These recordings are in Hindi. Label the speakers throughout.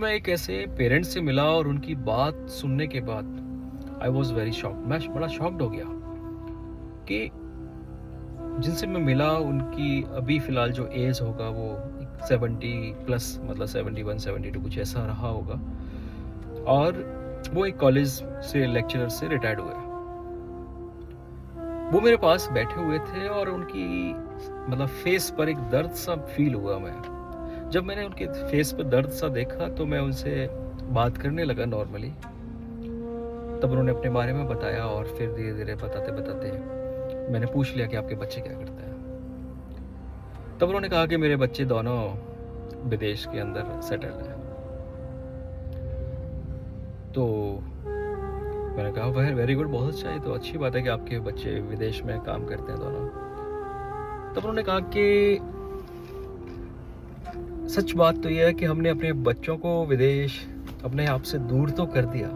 Speaker 1: मैं एक ऐसे पेरेंट्स से मिला और उनकी बात सुनने के बाद आई वॉज वेरी शॉक्ड। मैं बड़ा शॉक्ड हो गया कि जिनसे मैं मिला उनकी अभी फ़िलहाल जो एज होगा वो 70 प्लस, मतलब 71 72 कुछ ऐसा रहा होगा। और वो एक कॉलेज से लेक्चरर से रिटायर्ड हुए। वो मेरे पास बैठे हुए थे और उनकी मतलब फेस पर एक दर्द सा फील हुआ। मैं जब मैंने उनके फेस पर दर्द सा देखा तो मैं उनसे बात करने लगा नॉर्मली। तब उन्होंने अपने बारे में बताया और फिर धीरे धीरे बताते बताते मैंने पूछ लिया कि आपके बच्चे क्या करते हैं। तब उन्होंने कहा कि मेरे बच्चे दोनों विदेश के अंदर सेटल हैं। तो मैंने कहा वह वेरी गुड, बहुत अच्छा है, तो अच्छी बात है कि आपके बच्चे विदेश में काम करते हैं दोनों। तब उन्होंने कहा कि सच बात तो यह है कि हमने अपने बच्चों को विदेश अपने आप से दूर तो कर दिया।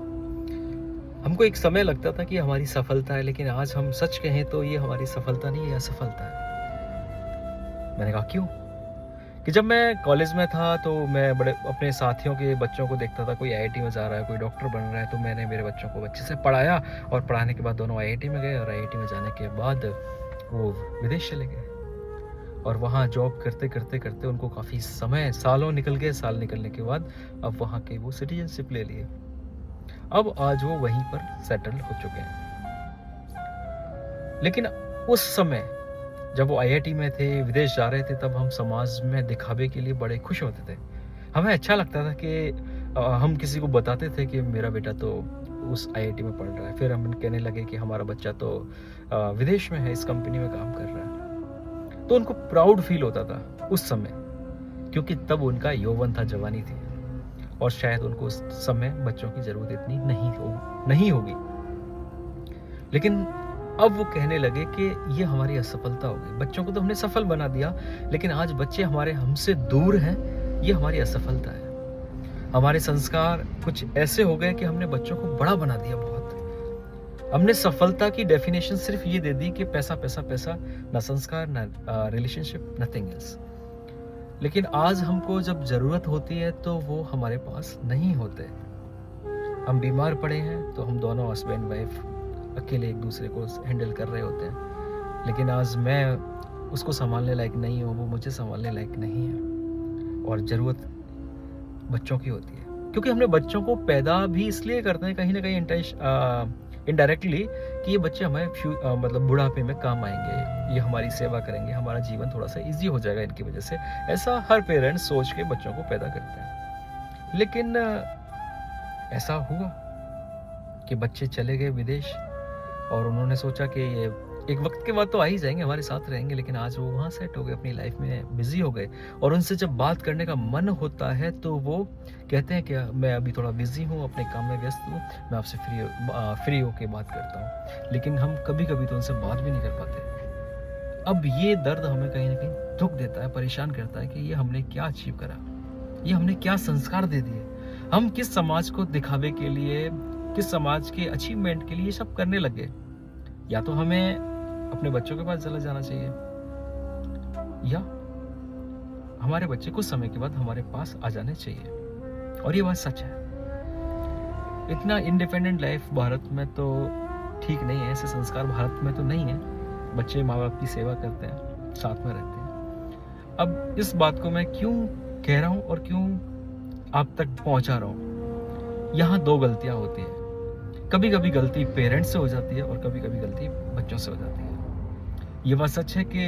Speaker 1: हमको एक समय लगता था कि हमारी सफलता है, लेकिन आज हम सच कहें तो ये हमारी सफलता नहीं है, असफलता है। मैंने कहा क्यों? कि जब मैं कॉलेज में था तो मैं बड़े अपने साथियों के बच्चों को देखता था, कोई आईआईटी में जा रहा है, कोई डॉक्टर बन रहा है, तो मैंने मेरे बच्चों को अच्छे से पढ़ाया और पढ़ाने के बाद दोनों आईआईटी में गए और आईआईटी में जाने के बाद वो विदेश चले गए और वहाँ जॉब करते करते करते उनको काफ़ी समय, सालों निकल गए। साल निकलने के बाद अब वहाँ के वो सिटीजनशिप ले लिए। अब आज वो वहीं पर सेटल हो चुके हैं। लेकिन उस समय जब वो आईआईटी में थे, विदेश जा रहे थे, तब हम समाज में दिखावे के लिए बड़े खुश होते थे। हमें अच्छा लगता था कि हम किसी को बताते थे कि मेरा बेटा तो उस आईआईटी में पढ़ रहा है। फिर हम कहने लगे कि हमारा बच्चा तो विदेश में है, इस कंपनी में काम कर रहा है। तो उनको प्राउड फील होता था उस समय, क्योंकि तब उनका यौवन था, जवानी थी और शायद उनको उस समय बच्चों की ज़रूरत इतनी नहीं होगी। लेकिन अब वो कहने लगे कि ये हमारी असफलता हो गई। बच्चों को तो हमने सफल बना दिया, लेकिन आज बच्चे हमारे हमसे दूर हैं, ये हमारी असफलता है। हमारे संस्कार कुछ ऐसे हो गए कि हमने बच्चों को बड़ा बना दिया बहुत। हमने सफलता की डेफिनेशन सिर्फ ये दे दी कि पैसा पैसा पैसा, ना संस्कार, ना रिलेशनशिप, नथिंग एल्स। लेकिन आज हमको जब ज़रूरत होती है तो वो हमारे पास नहीं होते। हम बीमार पड़े हैं तो हम दोनों हस्बैंड वाइफ अकेले एक दूसरे को हैंडल कर रहे होते हैं, लेकिन आज मैं उसको संभालने लायक नहीं हूँ, वो मुझे संभालने लायक नहीं है। और ज़रूरत बच्चों की होती है, क्योंकि हमने बच्चों को पैदा भी इसलिए करते हैं कहीं ना कहीं इनडायरेक्टली कि ये बच्चे हमें मतलब बुढ़ापे में काम आएंगे, ये हमारी सेवा करेंगे, हमारा जीवन थोड़ा सा ईजी हो जाएगा इनकी वजह से। ऐसा हर पेरेंट्स सोच के बच्चों को पैदा करते हैं। लेकिन ऐसा हुआ कि बच्चे चले गए विदेश और उन्होंने सोचा कि ये एक वक्त के बाद तो आ ही जाएंगे, हमारे साथ रहेंगे। लेकिन आज वो वहाँ सेट हो गए, अपनी लाइफ में बिजी हो गए और उनसे जब बात करने का मन होता है तो वो कहते हैं कि मैं अभी थोड़ा बिजी हूँ, अपने काम में व्यस्त हूँ, मैं आपसे फ्री होके बात करता हूँ। लेकिन हम कभी कभी तो उनसे बात भी नहीं कर पाते। अब ये दर्द हमें कहीं ना कहीं दुख देता है, परेशान करता है कि ये हमने क्या अचीव करा, ये हमने क्या संस्कार दे दिए। हम किस समाज को दिखावे के लिए, किस समाज के अचीवमेंट के लिए ये सब करने लगे। या तो हमें अपने बच्चों के पास चला जाना चाहिए, या हमारे बच्चे कुछ समय के बाद हमारे पास आ जाने चाहिए। और ये बात सच है। इतना इंडिपेंडेंट लाइफ भारत में तो ठीक नहीं है, ऐसे संस्कार भारत में तो नहीं है। बच्चे माँ बाप की सेवा करते हैं, साथ में रहते हैं। अब इस बात को मैं क्यों कह रहा हूँ और क्यों आप तक पहुंचा रहा हूँ, यहाँ दो गलतियाँ होती है। कभी कभी गलती पेरेंट्स से हो जाती है और कभी कभी गलती बच्चों से हो जाती है। ये बात सच है कि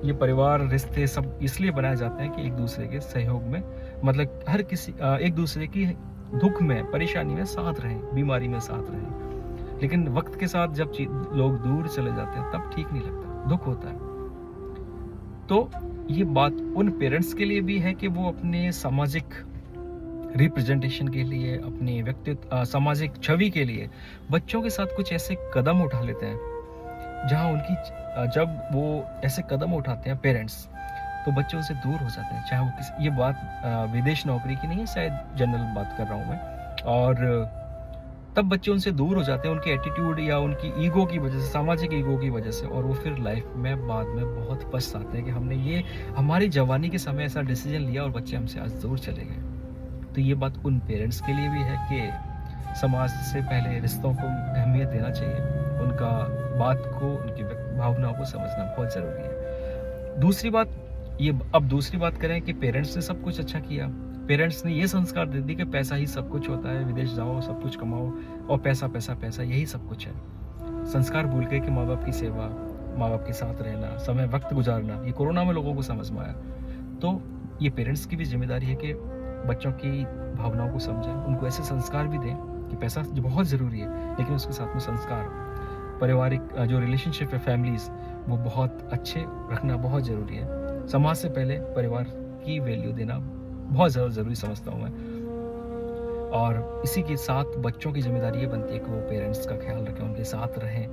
Speaker 1: ये परिवार, रिश्ते सब इसलिए बनाए जाते हैं कि एक दूसरे के सहयोग में, मतलब हर किसी एक दूसरे की दुख में, परेशानी में साथ रहें, बीमारी में साथ रहें। लेकिन वक्त के साथ जब लोग दूर चले जाते हैं तब ठीक नहीं लगता, दुख होता है। तो ये बात उन पेरेंट्स के लिए भी है कि वो अपने सामाजिक रिप्रेजेंटेशन के लिए, अपने व्यक्तित्व, सामाजिक छवि के लिए बच्चों के साथ कुछ ऐसे कदम उठा लेते हैं जहां उनकी, जब वो ऐसे कदम उठाते हैं पेरेंट्स, तो बच्चे उनसे दूर हो जाते हैं। चाहे वो किसी, ये बात विदेश नौकरी की नहीं है, शायद जनरल बात कर रहा हूँ मैं। और तब बच्चे उनसे दूर हो जाते हैं, उनके एटीट्यूड या उनकी ईगो की वजह से, सामाजिक ईगो की वजह से। और वो फिर लाइफ में बाद में बहुत पछताते हैं कि हमने ये हमारी जवानी के समय ऐसा डिसीजन लिया और बच्चे हमसे आज दूर चले गए। तो ये बात उन पेरेंट्स के लिए भी है कि समाज से पहले रिश्तों को अहमियत देना चाहिए, उनका बात को, उनकी भावनाओं को समझना बहुत ज़रूरी है। दूसरी बात अब दूसरी बात करें कि पेरेंट्स ने सब कुछ अच्छा किया। पेरेंट्स ने ये संस्कार दे दिए कि पैसा ही सब कुछ होता है, विदेश जाओ, सब कुछ कमाओ और पैसा, पैसा, पैसा यही सब कुछ है। संस्कार भूल गए कि माँ-बाप की सेवा, माँ-बाप के साथ रहना, समय वक़्त गुज़ारना, ये कोरोना में लोगों को समझ में आया। तो ये पेरेंट्स की भी ज़िम्मेदारी है कि बच्चों की भावनाओं को समझें, उनको ऐसे संस्कार भी दें कि पैसा जो बहुत ज़रूरी है, लेकिन उसके साथ में संस्कार, पारिवारिक जो रिलेशनशिप है, फैमिलीज़, वो बहुत अच्छे रखना बहुत ज़रूरी है। समाज से पहले परिवार की वैल्यू देना बहुत ज़्यादा ज़रूरी समझता हूँ मैं। और इसी के साथ बच्चों की ज़िम्मेदारी ये बनती है कि वो पेरेंट्स का ख़्याल रखें, उनके साथ रहें,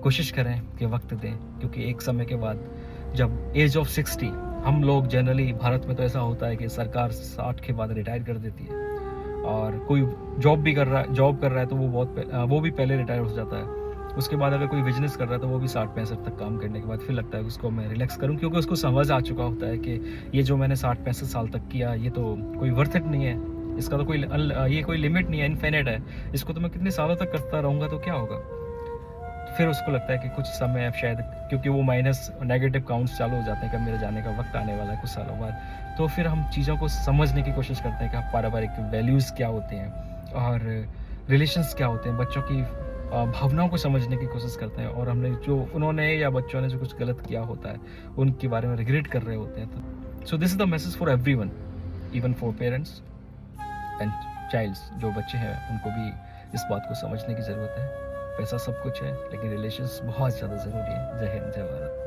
Speaker 1: कोशिश करें कि वक़्त दें, क्योंकि एक समय के बाद जब एज ऑफ 60 हम लोग जनरली भारत में तो ऐसा होता है कि सरकार 60 के बाद रिटायर कर देती है और कोई जॉब कर रहा है तो वो भी पहले रिटायर हो जाता है। उसके बाद अगर कोई बिज़नेस कर रहा है तो वो भी 60-65 तक काम करने के बाद फिर लगता है कि उसको मैं रिलैक्स करूँ, क्योंकि उसको समझ आ चुका होता है कि ये जो मैंने 60-65 साल तक किया ये तो कोई वर्थ इट नहीं है। इसका तो ये कोई लिमिट नहीं है, इनफिनिट है। इसको तो मैं कितने सालों तक करता रहूँगा तो क्या होगा? फिर उसको लगता है कि कुछ समय अब शायद, क्योंकि वो माइनस नेगेटिव काउंट्स चालू हो जाते हैं कि मेरे जाने का वक़्त आने वाला है कुछ सालों बाद। तो फिर हम चीज़ों को समझने की कोशिश करते हैं कि पारिवारिक वैल्यूज़ क्या होते हैं और रिलेशंस क्या होते हैं, बच्चों की भावनाओं को समझने की कोशिश करते हैं और उन्होंने या बच्चों ने जो कुछ गलत किया होता है, उनके बारे में रिग्रेट कर रहे होते हैं। तो so this is the message for everyone, even for parents and childs. जो बच्चे हैं उनको भी इस बात को समझने की ज़रूरत है। पैसा सब कुछ है, लेकिन रिलेशंस बहुत ज़्यादा ज़रूरी है। जय हिंद, जय भारत।